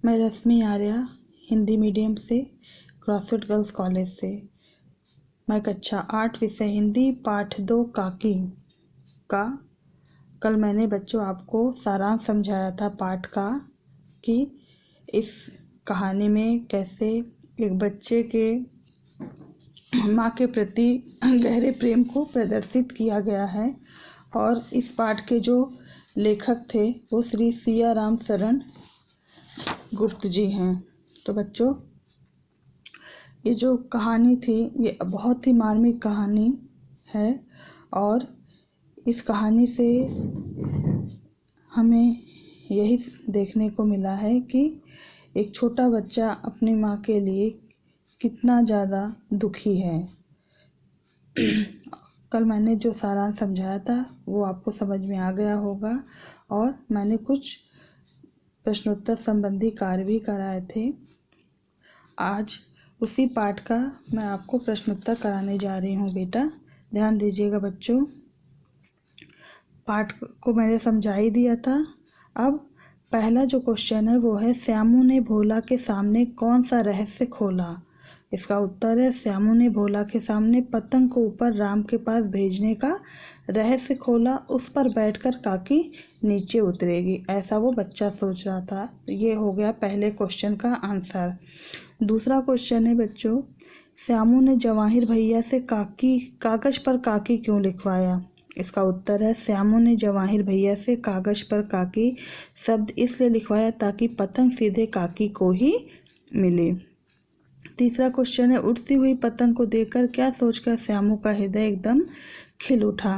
मैं रश्मि आर्या हिंदी मीडियम से CrossFit girls college से। मैं कक्षा 8 विषय हिंदी पाठ 2 काकी का कल मैंने बच्चों आपको सारांश समझाया था पाठ का कि इस कहानी में कैसे एक बच्चे के माँ के प्रति गहरे प्रेम को प्रदर्शित किया गया है। और इस पाठ के जो लेखक थे वो श्री सिया राम शरण गुप्त जी हैं। तो बच्चों, ये जो कहानी थी ये बहुत ही मार्मिक कहानी है और इस कहानी से हमें यही देखने को मिला है कि एक छोटा बच्चा अपनी माँ के लिए कितना ज़्यादा दुखी है। कल मैंने जो सारांश समझाया था वो आपको समझ में आ गया होगा और मैंने कुछ प्रश्नोत्तर संबंधी कार्य भी कराए थे। आज उसी पाठ का मैं आपको प्रश्नोत्तर कराने जा रही हूँ। बेटा ध्यान दीजिएगा बच्चों, पाठ को मैंने समझा ही दिया था। अब पहला जो क्वेश्चन है वो है, श्यामू ने भोला के सामने कौन सा रहस्य खोला। इसका उत्तर है, श्यामू ने भोला के सामने पतंग को ऊपर राम के पास भेजने का रहस्य खोला। उस पर बैठकर काकी नीचे उतरेगी, ऐसा वो बच्चा सोच रहा था। ये हो गया पहले क्वेश्चन का आंसर। दूसरा क्वेश्चन है बच्चों, श्यामू ने जवाहिर भैया से कागज पर काकी क्यों लिखवाया। इसका उत्तर है, श्यामू ने जवाहिर भैया से कागज पर काकी शब्द इसलिए लिखवाया ताकि पतंग सीधे काकी को ही मिले। तीसरा क्वेश्चन है, उड़ती हुई पतंग को देखकर क्या सोचकर श्यामू का हृदय एकदम खिल उठा।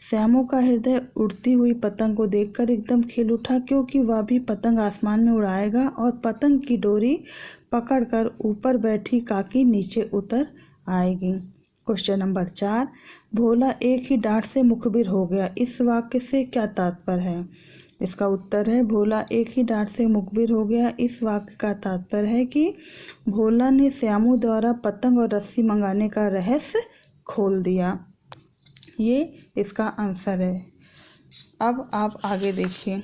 श्यामू का हृदय उड़ती हुई पतंग को देखकर एकदम खिल उठा क्योंकि वह भी पतंग आसमान में उड़ाएगा और पतंग की डोरी पकड़कर ऊपर बैठी काकी नीचे उतर आएगी। क्वेश्चन नंबर 4, भोला एक ही डांट से मुखबिर हो गया, इस वाक्य से क्या तात्पर्य है। इसका उत्तर है, भोला एक ही डांट से मुखबिर हो गया, इस वाक्य का तात्पर्य है कि भोला ने श्यामू द्वारा पतंग और रस्सी मंगाने का रहस्य खोल दिया। ये इसका आंसर है। अब आप आगे देखिए।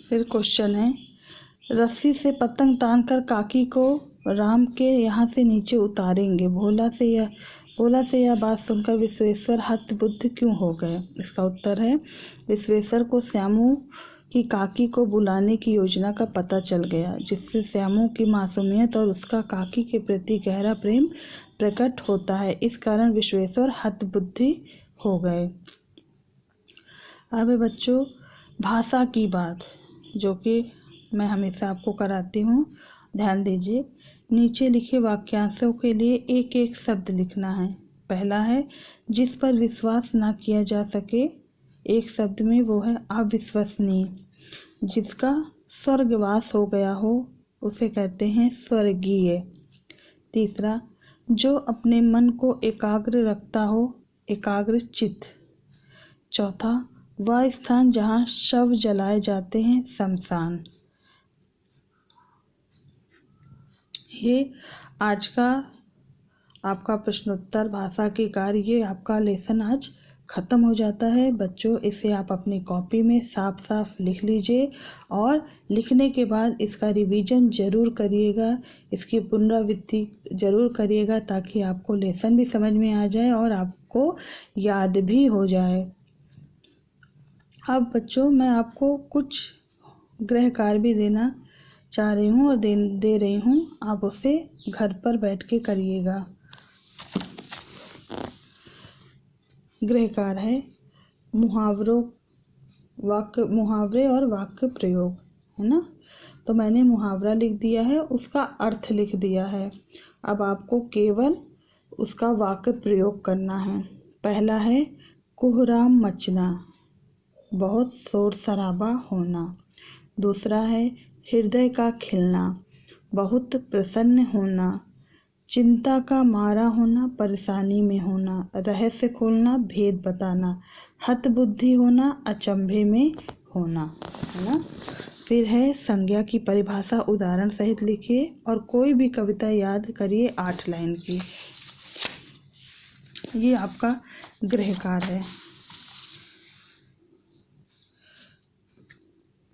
फिर क्वेश्चन है, रस्सी से पतंग तानकर काकी को राम के यहाँ से नीचे उतारेंगे। भोला से यह बात सुनकर विश्वेश्वर हतबुद्ध क्यों हो गए। इसका उत्तर है, विश्वेश्वर को श्यामू की काकी को बुलाने की योजना का पता चल गया, जिससे श्यामू की मासूमियत और उसका काकी के प्रति गहरा प्रेम प्रकट होता है। इस कारण विश्वेश्वर हतबुद्धि हो गए। अब बच्चों भाषा की बात, जो कि मैं हमेशा आपको कराती हूँ। ध्यान दीजिए, नीचे लिखे वाक्यांशों के लिए एक एक शब्द लिखना है। पहला है, जिस पर विश्वास ना किया जा सके, एक शब्द में वो है अविश्वसनीय। जिसका स्वर्गवास हो गया हो उसे कहते हैं स्वर्गीय। तीसरा, जो अपने मन को एकाग्र रखता हो, एकाग्र चित्त। चौथा, वह स्थान जहाँ शव जलाए जाते हैं, शमशान। ये आज का आपका प्रश्नोत्तर भाषा के कार्य, ये आपका लेसन आज ख़त्म हो जाता है। बच्चों इसे आप अपनी कॉपी में साफ साफ लिख लीजिए और लिखने के बाद इसका रिवीजन ज़रूर करिएगा, इसकी पुनरावृत्ति ज़रूर करिएगा ताकि आपको लेसन भी समझ में आ जाए और आपको याद भी हो जाए। अब बच्चों मैं आपको कुछ गृह कार्य भी देना चाह रही हूँ और दे रही हूँ, आप उसे घर पर बैठ के करिएगा। गृह कार्य है मुहावरे और वाक्य प्रयोग, है ना। तो मैंने मुहावरा लिख दिया है, उसका अर्थ लिख दिया है। अब आपको केवल उसका वाक्य प्रयोग करना है। पहला है, कोहराम मचना, बहुत शोर शराबा होना। दूसरा है, हृदय का खिलना, बहुत प्रसन्न होना। चिंता का मारा होना, परेशानी में होना। रहस्य खोलना, भेद बताना। हतबुद्धि होना, अचंभे में होना, है ना। फिर है संज्ञा की परिभाषा, उदाहरण सहित लिखिए और कोई भी कविता याद करिए 8 लाइन की। ये आपका गृह कार्य है।